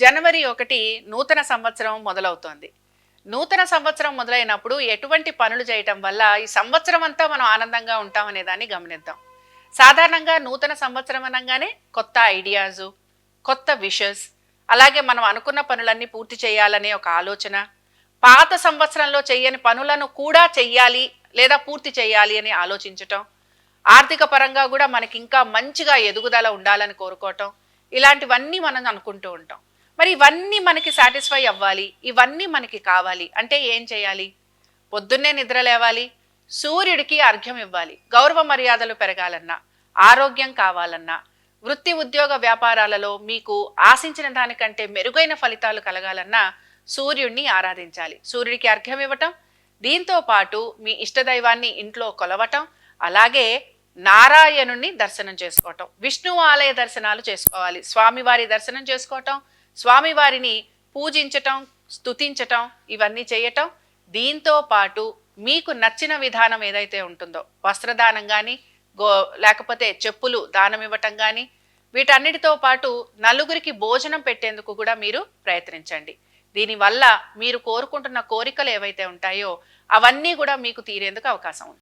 జనవరి 1 నూతన సంవత్సరం మొదలవుతోంది. నూతన సంవత్సరం మొదలైనప్పుడు ఎటువంటి పనులు చేయటం వల్ల ఈ సంవత్సరం అంతా మనం ఆనందంగా ఉంటామనే దాన్ని గమనిద్దాం. సాధారణంగా నూతన సంవత్సరం అనంగానే కొత్త ఐడియాసు, కొత్త విషెస్, అలాగే మనం అనుకున్న పనులన్నీ పూర్తి చేయాలనే ఒక ఆలోచన, పాత సంవత్సరంలో చెయ్యని పనులను కూడా చెయ్యాలి లేదా పూర్తి చేయాలి అని ఆలోచించటం, ఆర్థిక పరంగా కూడా మనకి ఇంకా మంచిగా ఎదుగుదల ఉండాలని కోరుకోవటం, ఇలాంటివన్నీ మనం అనుకుంటూ ఉంటాం. మరి ఇవన్నీ మనకి సాటిస్ఫై అవ్వాలి, ఇవన్నీ మనకి కావాలి అంటే ఏం చేయాలి? పొద్దున్నే నిద్ర లేవాలి, సూర్యుడికి అర్ఘ్యం ఇవ్వాలి. గౌరవ మర్యాదలు పెరగాలన్నా, ఆరోగ్యం కావాలన్నా, వృత్తి ఉద్యోగ వ్యాపారాలలో మీకు ఆశించిన దానికంటే మెరుగైన ఫలితాలు కలగాలన్నా సూర్యుడిని ఆరాధించాలి. సూర్యుడికి అర్ఘ్యం ఇవ్వటం, దీంతో పాటు మీ ఇష్టదైవాన్ని ఇంట్లో కొలవటం, అలాగే నారాయణుణ్ణి దర్శనం చేసుకోవటం, విష్ణు ఆలయ దర్శనాలు చేసుకోవాలి, స్వామివారి దర్శనం చేసుకోవటం, స్వామివారిని పూజించటం, స్తుతించటం, ఇవన్నీ చేయటం. దీంతో పాటు మీకు నచ్చిన విధానం ఏదైతే ఉంటుందో, వస్త్రదానం కానీ లేకపోతే చెప్పులు దానం ఇవ్వటం కానీ, వీటన్నిటితో పాటు నలుగురికి భోజనం పెట్టేందుకు కూడా మీరు ప్రయత్నించండి. దీనివల్ల మీరు కోరుకుంటున్న కోరికలు ఏవైతే ఉంటాయో అవన్నీ కూడా మీకు తీరేందుకు అవకాశం ఉంది.